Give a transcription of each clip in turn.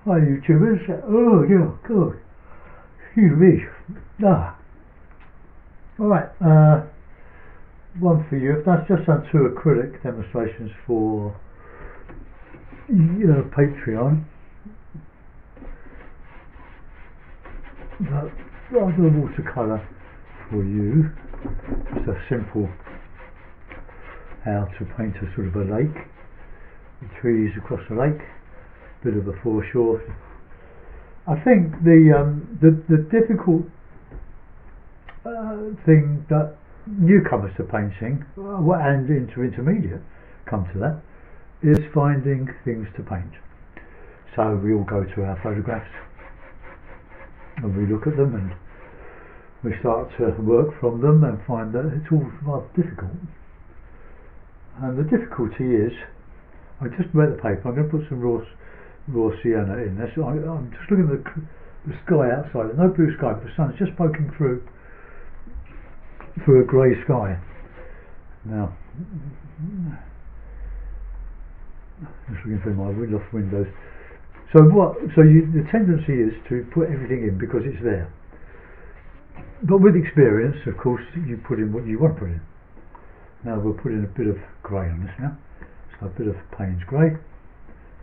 Hi YouTubers. Oh yeah, good. Excuse me. Ah. Alright, one for you. That's just done two acrylic demonstrations for Patreon. But I'll do a watercolour for you. Just a simple how to paint a sort of a lake. The trees across the lake. Bit of a foreshore. I think the difficult thing that newcomers to painting and into intermediate come to that is finding things to paint. So we all go to our photographs and we look at them and we start to work from them and find that it's all rather difficult. And the difficulty is, I just read the paper. I'm going to put some raw sienna in this. I'm just looking at the sky outside. There's no blue sky, but the sun's just poking through a grey sky. Now, just looking through my loft windows. So the tendency is to put everything in because it's there. But with experience, of course, you put in what you want to put in. Now we'll put in a bit of grey on this now. So a bit of Payne's grey.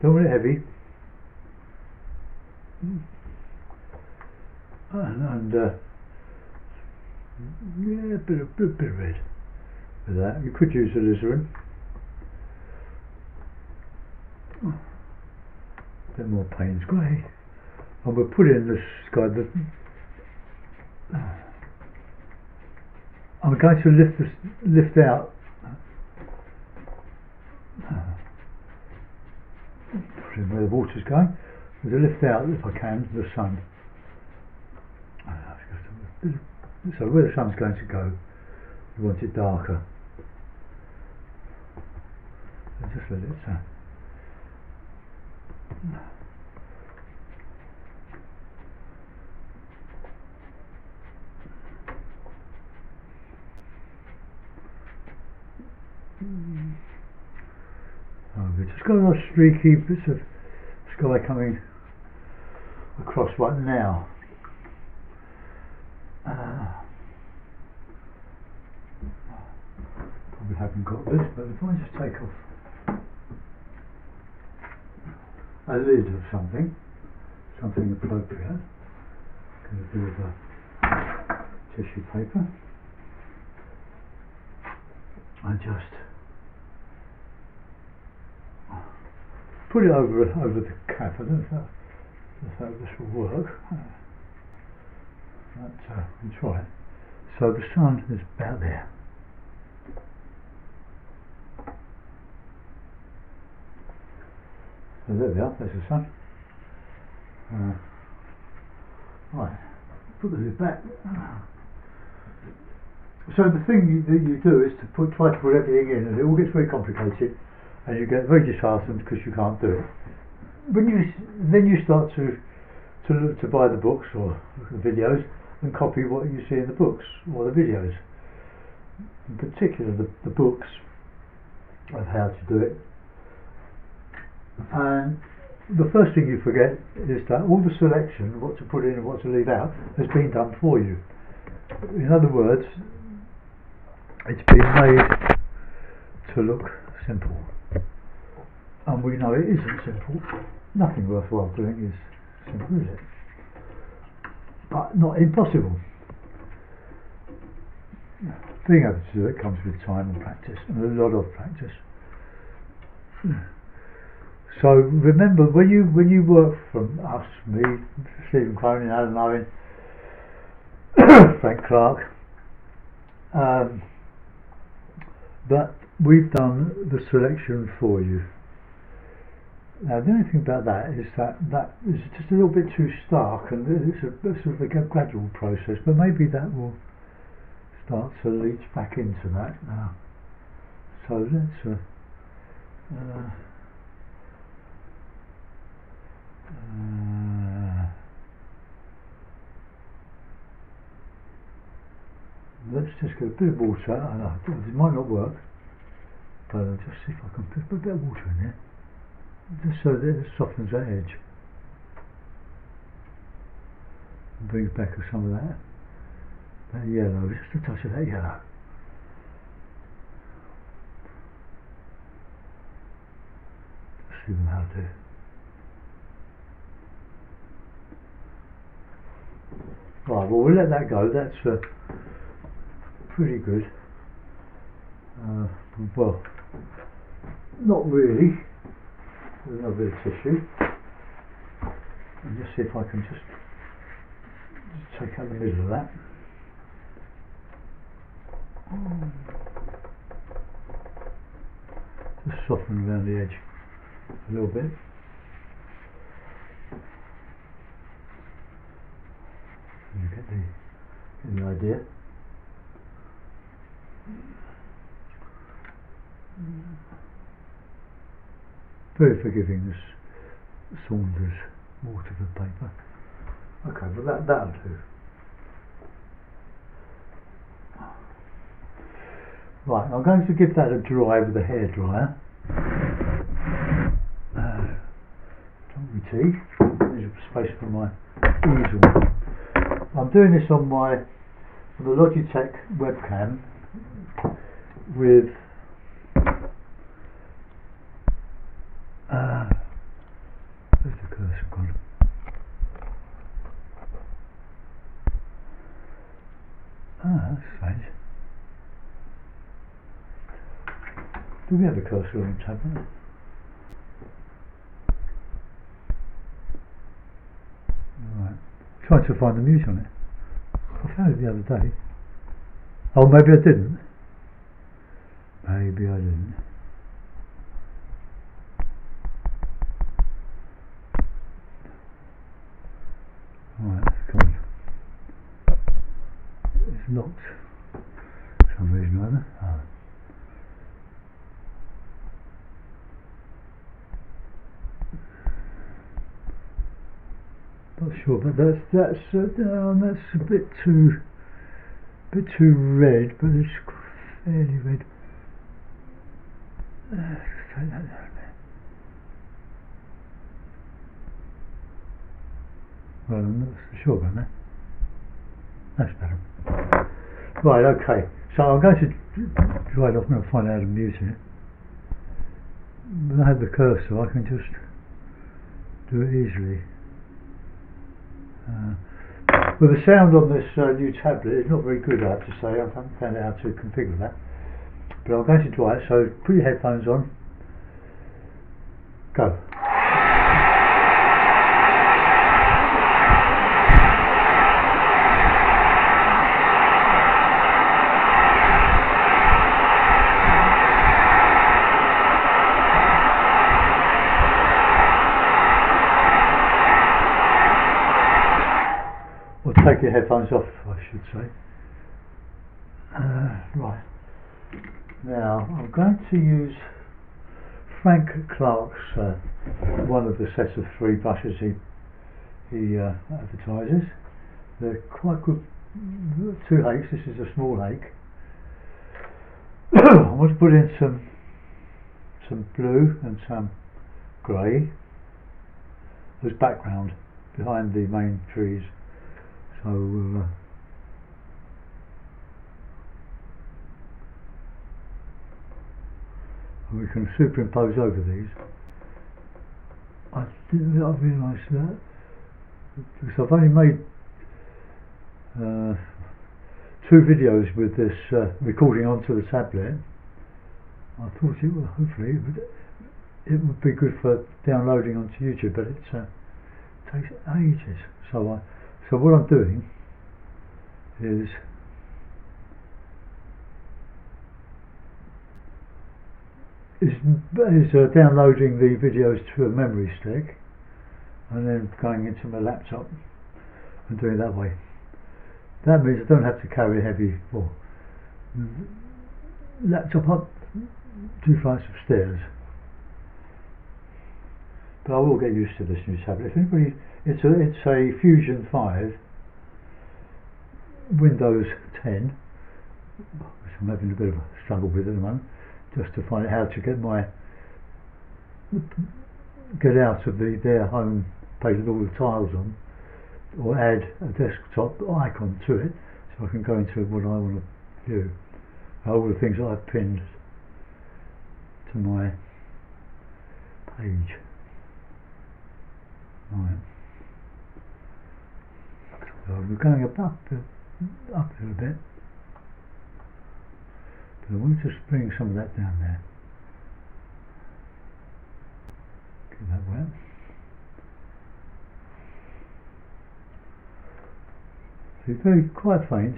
Don't want it heavy. And yeah, a bit of red with that. You could use alizarin. A bit more Payne's grey. And we'll put in the sky. I'm going to lift out. Put in where the water's going. I'm going to lift out, if I can, the sun. So where the sun's going to go, you want it darker. So just let it we've just got a lot of streaky bits of sky coming across right now. Probably haven't got this, but if I just take off a lid of something appropriate, get a bit of a tissue paper, and just put it over the cap. I don't know if this will work. But we'll try it. So the sun is about there. So there we are, there's the sun. Right, put the lid back. So the thing that you do is to try to put everything in, and it all gets very complicated, and you get very disheartened because you can't do it. Then you start to look to buy the books or the videos and copy what you see in the books or the videos. In particular, the books of how to do it. And the first thing you forget is that all the selection, what to put in and what to leave out, has been done for you. In other words, it's been made to look simple. And we know it isn't simple. Nothing worthwhile doing is simple, is it? But not impossible. Being able to do it comes with time and practice, and a lot of practice. So remember, when you work from us, me, Stephen Cronin, Alan Owen, Frank Clark, that we've done the selection for you. Now the only thing about that is that is just a little bit too stark, and it's a sort of a gradual process, but maybe that will start to leach back into that now. So let's let's just get a bit of water. I know it might not work, but I'll just see if I can put a bit of water in there, just so that it softens that edge. brings back some of that yellow, just a touch of that yellow. See how to do. Right, well we'll let that go. That's pretty good. Well, not really. There's another bit of tissue. And just see if I can just take out the middle of that. Just soften around the edge a little bit. You get the idea. Very forgiving, this Saunders Watercolour paper. Okay, well that'll do. Right, I'm going to give that a dry with a hairdryer. Drink my tea. There's a space for my easel. I'm doing this on the Logitech webcam with where's the cursor gone? That's strange. Do we have a cursor on the tablet? Right. Trying to find the mute on it. I found it the other day. Oh, maybe I didn't. Maybe I didn't. Right, come on. It's locked for some reason or other. Oh. Not sure, but that's a bit too red, but it's fairly red. Let's take that down there. Well, I'm not so sure about that. That's better. Right, okay. So I'm going to dry it off. I'm going to find out how to mute it. When I have the cursor, I can just do it easily. Well, the sound on this new tablet is not very good, I have to say. I haven't found out how to configure that. But I'm going to try it, so put your headphones on. Go. Or take your headphones off, I should say. Right. Now, I'm going to use Frank Clark's one of the sets of 3 brushes he advertises. They're quite good. 2 hakes. This is a small hake. I want to put in some blue and some grey as background behind the main trees. So we can superimpose over these. I didn't realise that because I've only made 2 videos with this recording onto the tablet. I thought it would, hopefully it would be good for downloading onto YouTube, but it takes ages. So what I'm doing is downloading the videos to a memory stick and then going into my laptop and doing it that way. That means I don't have to carry a heavy laptop up 2 flights of stairs. But I will get used to this new tablet. If anybody, it's a Fusion 5 Windows 10, which I'm having a bit of a struggle with at the moment, just to find out how to get out of their home page with all the tiles on or add a desktop icon to it, so I can go into what I want to view. All the things that I've pinned to my page. Right. So we're going up a little bit, but I want to just bring some of that down there. Get that wet. So it's very quite faint.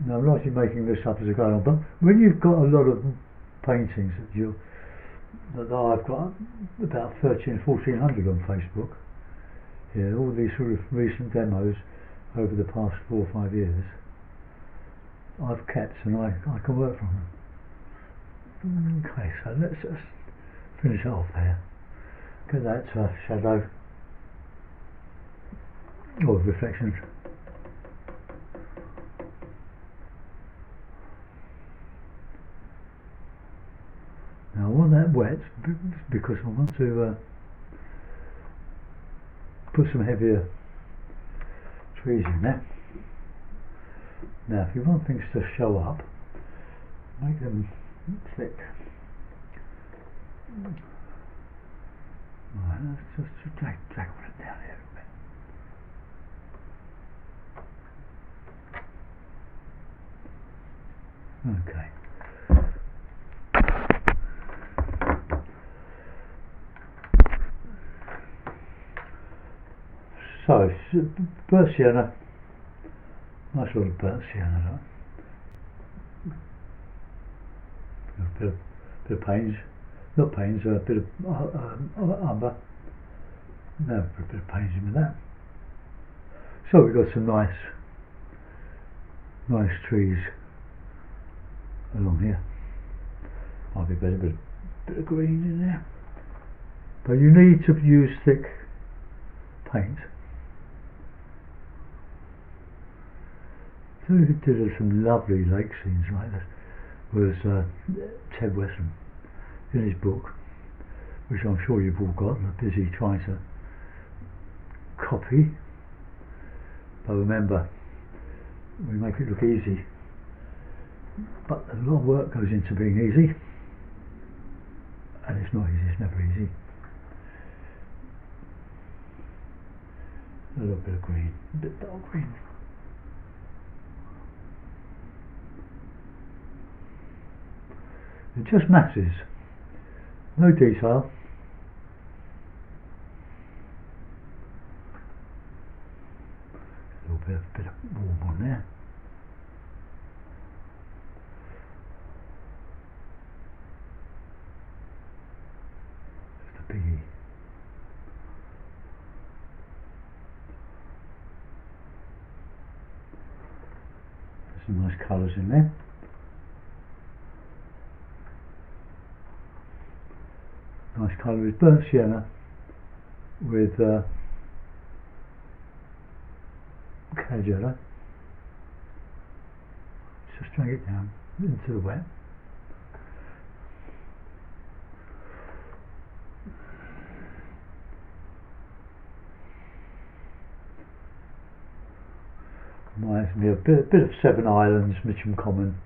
Now I'm largely making this up as I go along, but when you've got a lot of paintings that I've got about 1,400 on Facebook, yeah, all these sort of recent demos over the past 4 or 5 years, I've kept and I can work from them. Okay, so let's just finish it off there. Get that shadow or reflections. Now I want that wet because I want to put some heavier trees in there. Now if you want things to show up, make them thick. Right, let's just drag all it down here a bit. Okay. So, burnt sienna, nice little burnt sienna, a bit of pains, not pains, a bit of umber, now put a bit of pains in with that. So we've got some nice trees along here. Might be better, bit of green in there. But you need to use thick paint. So we did some lovely lake scenes like that. Was Ted Wesson in his book, which I'm sure you've all got and are busy trying to copy. But remember, we make it look easy, but a lot of work goes into being easy, and it's not easy, it's never easy. A little bit of green, a bit dark green. It just masses, no detail. A little bit of warm on there. Just a biggie. Some nice colours in there. Nice colour is burnt sienna with cad yellow. Just drag it down into the wet. Reminds me of a bit of Seven Islands, Mitcham Common.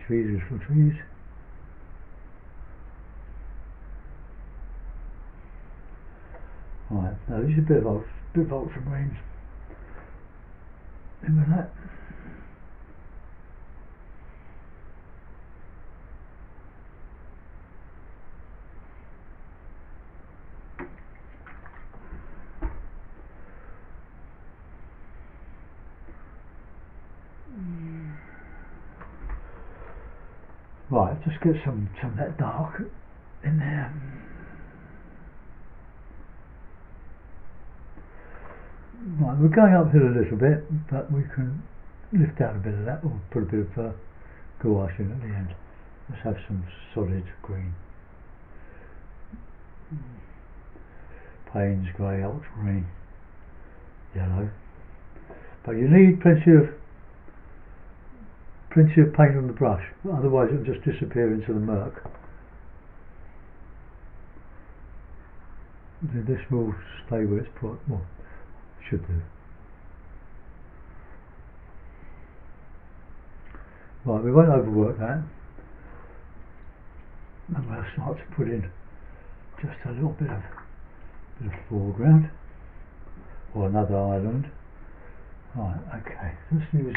Trees, little trees. Right, now this is a bit of ultramarines in with that. Right, just get some of that dark in there. Right, we're going uphill a little bit, but we can lift out a bit of that, or put a bit of gouache in at the end. Let's have some solid green. Paynes, grey, ultramarine, yellow. But you need plenty of paint on the brush, otherwise it'll just disappear into the murk. This will stay where it's put. Well, should do. Right, we won't overwork that. And we'll start to put in just a little bit of foreground, or another island. Right, okay, let's use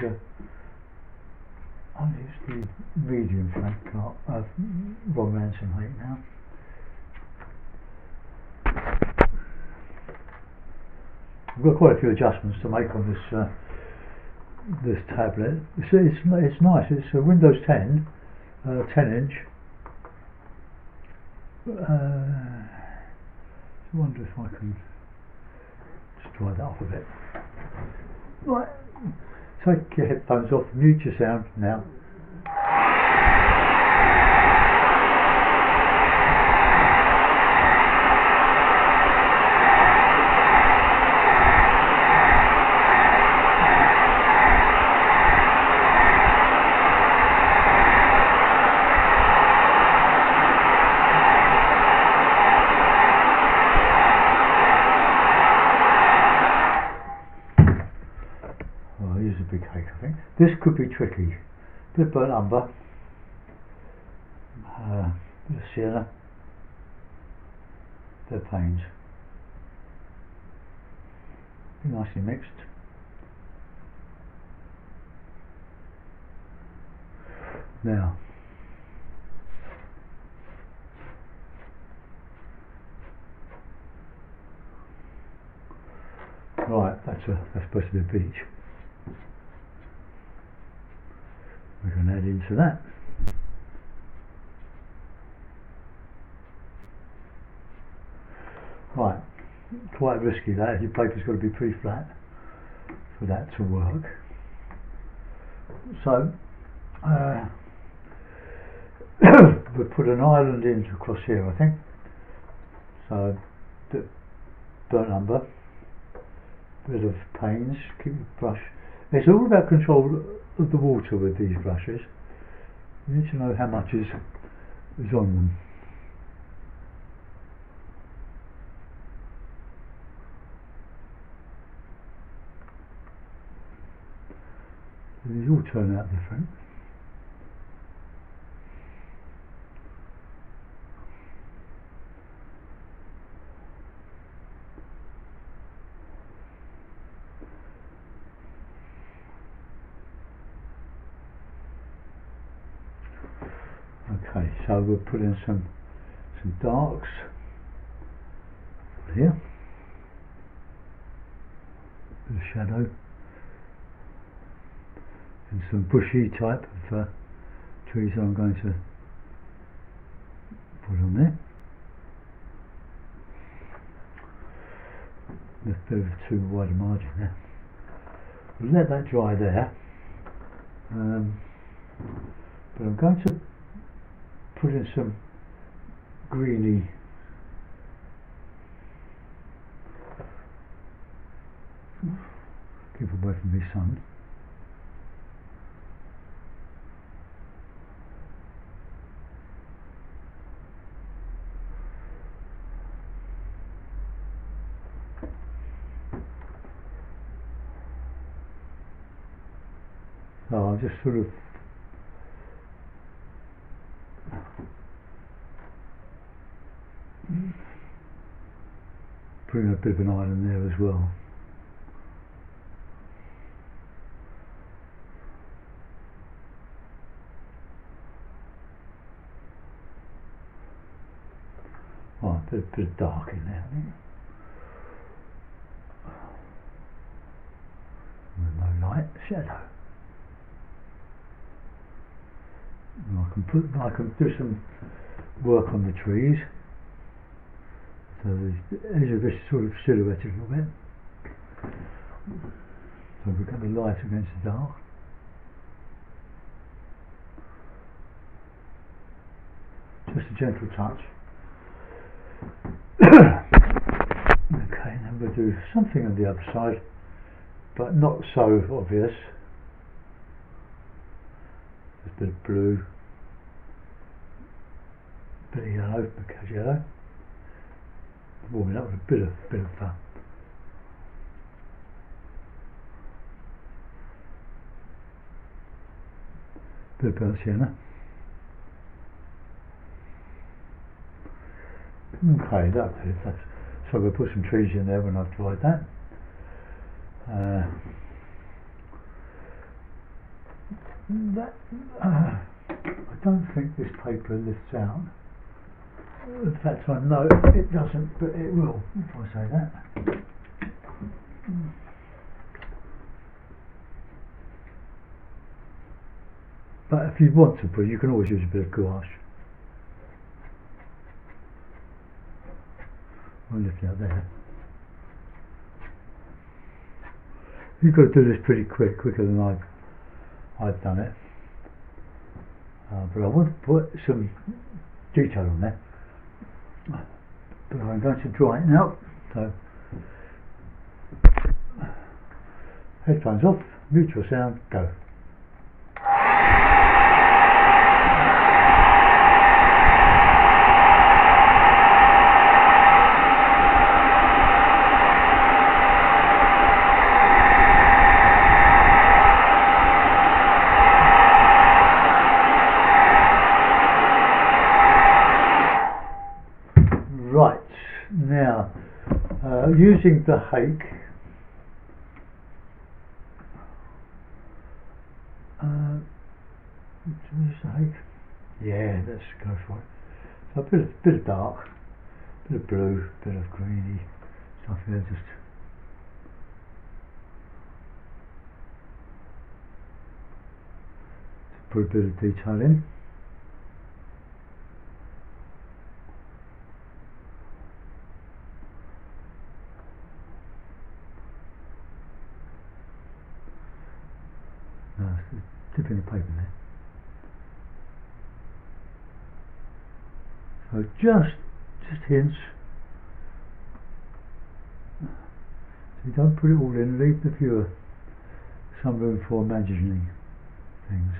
I'll use the medium flake art, Ron Ransom 8 now. I've got quite a few adjustments to make on this tablet. It's nice. It's a Windows 10, 10-inch. I wonder if I can just dry that off a bit. Right, take your headphones off, mute your sound now. Big cake, I think. This could be tricky. Bit of burnt umber, bit of sienna, bit of Paynes. Be nicely mixed. Now, right, that's supposed to be a beach. We're going to add into that. Right, quite risky that. Your paper's got to be pretty flat for that to work. So, we'll put an island in across here, I think. So, burnt umber, bit of Paynes, keep the brush. It's all about control of the water with these brushes. You need to know how much is on them. These all turn out different. Okay, so we'll put in some darks here, bit of shadow, and some bushy type of trees that I'm going to put on there. There's a bit of a too wide a margin there. We'll let that dry there, but I'm going to put in some greeny keep away from the sun. So I'll just sort of bring a bit of an island there as well. Right, a bit of dark in there, I think. With no light, shadow. And I can do some work on the trees. So the edge of this sort of silhouette a little bit. So we've got the light against the dark. Just a gentle touch. Okay, then we'll do something on the other side, but not so obvious. Just a bit of blue, a bit of yellow, because yellow. Warming up with a bit of burnt sienna. Okay, that'll do. So we'll put some trees in there when I've dried that. I don't think this paper lifts out. In fact, I know it doesn't, but it will if I say that. But if you want to put, you can always use a bit of gouache. I'll lift it out there. You've got to do this pretty quicker than I've done it. But I want to put some detail on there. But I'm going to dry it now. So, headphones off, mute your sound, go. Right, now using the hake, yeah, let's go for it. So a bit of dark, bit of blue, bit of greeny stuff here, just to put a bit of detail in. Dipping the paper there. So just hints. So you don't put it all in, leave the viewer some room for imagining things.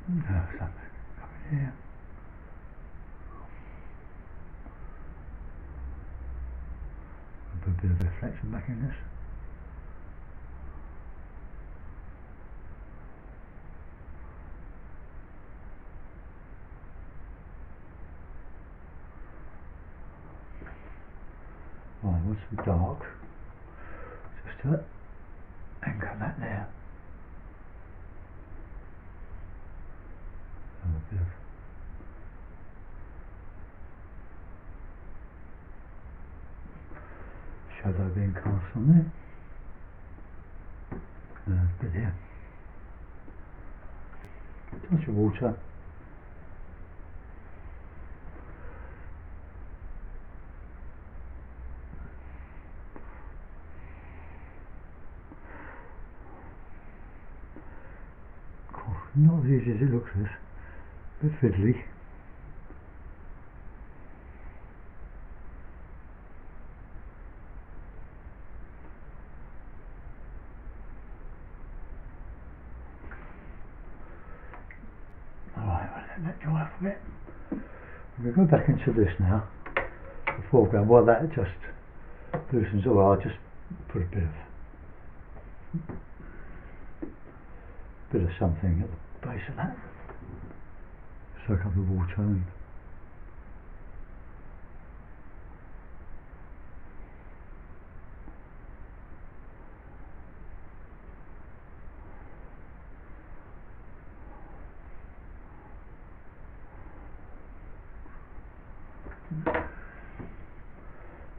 Something coming here. I'll put a bit of reflection back in this. Right, what's the dark? Just to anchor that there. A bit of shadow being cast on there. A bit here. Touch of water. Not as easy as it looks, this. A bit fiddly. Alright, I'll let that dry off a bit. We'll go back into this now, the foreground, while that just loosens. Or I'll just put a bit of something at the base of that. Soak up the water and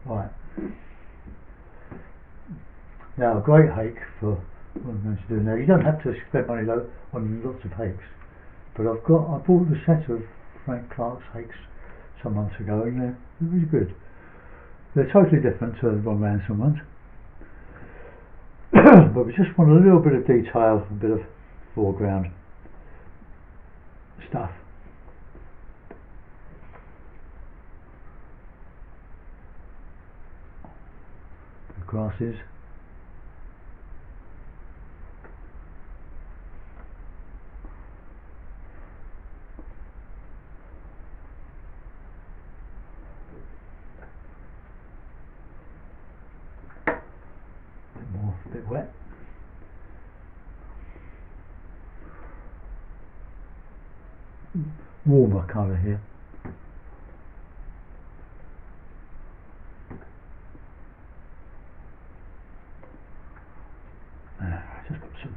right. Now a great hake for what I'm going to do now. You don't have to spend money on lots of hakes, but I bought the set of Frank Clark's hakes some months ago, and they're really good. They're totally different to the Ron Ransom ones, but we just want a little bit of detail, a bit of foreground stuff. grasses. A bit wet. Warmer colour here. Just got some.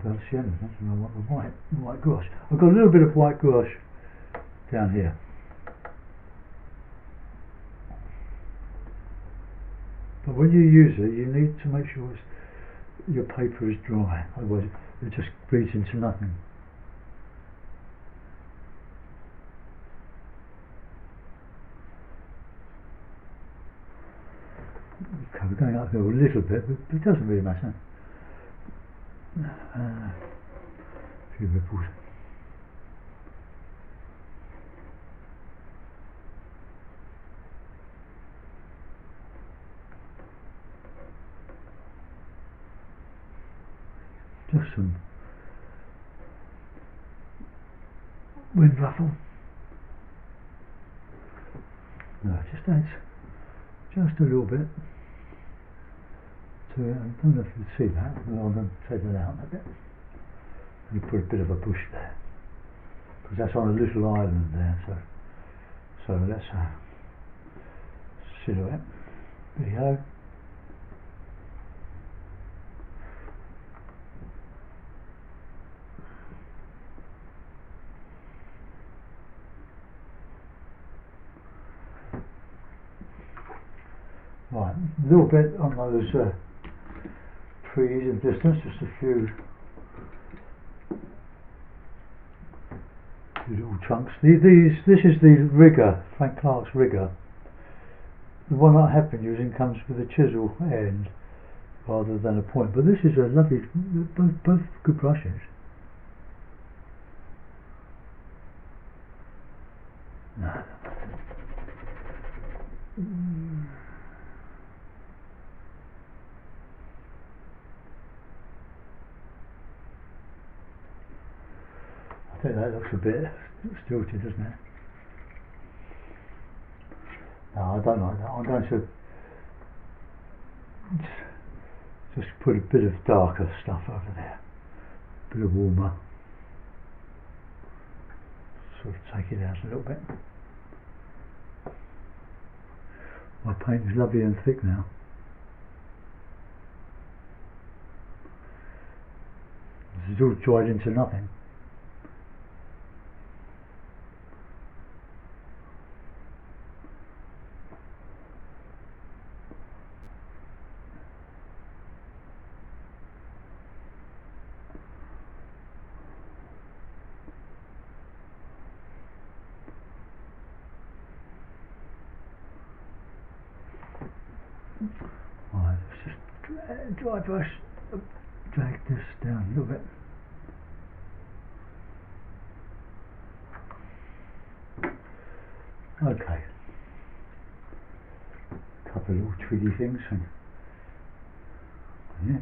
Persienna, and I want the white gouache. I've got a little bit of white gouache down here. But when you use it, you need to make sure your paper is dry, otherwise it just bleeds into nothing. Okay, we're going uphill a little bit, but it doesn't really matter. A few ripples. Just some wind ruffle. No, it just adds just a little bit to it. I don't know if you can see that, but I'm going to take that out a bit and put a bit of a bush there, because that's on a little island there, so let's silhouette. There you go. Right, a little bit on those trees in distance, just a few little chunks. This is the rigger, Frank Clark's rigger. The one I have been using comes with a chisel end rather than a point, but this is a lovely, both good brushes. No. I think that looks a bit stilted, doesn't it? No, I don't like that. I'm going to just put a bit of darker stuff over there, a bit of warmer, sort of take it out a little bit. My paint is lovely and thick now. This is all dried into nothing. Right, let's just dry brush, drag this down a little bit. Okay, a couple of little twiggy things. Yeah.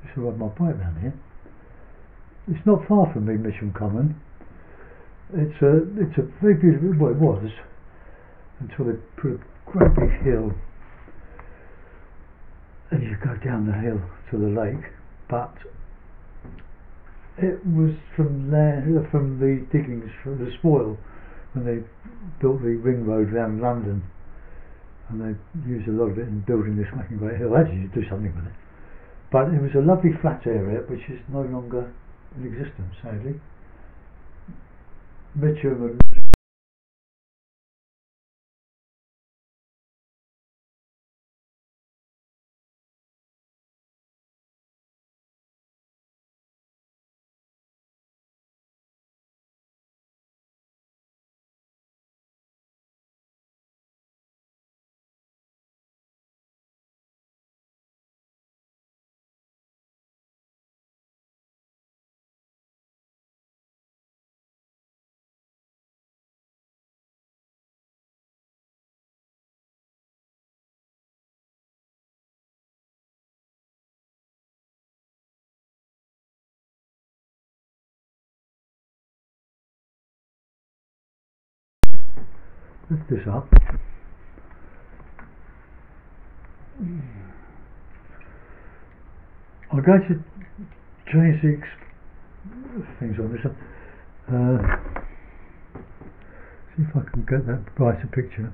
Just rub my pipe down here. It's not far from me, Mission Common. It's a very beautiful. Well, it was until they put a great big hill, and you go down the hill to the lake. But it was from the diggings, from the spoil, when they built the ring road around London, and they used a lot of it in building this fucking great hill. Actually, you do something with it. But it was a lovely flat area, which is no longer in existence, sadly. Mitcham and lift this up. I'm going to change the things on this. See if I can get that brighter picture.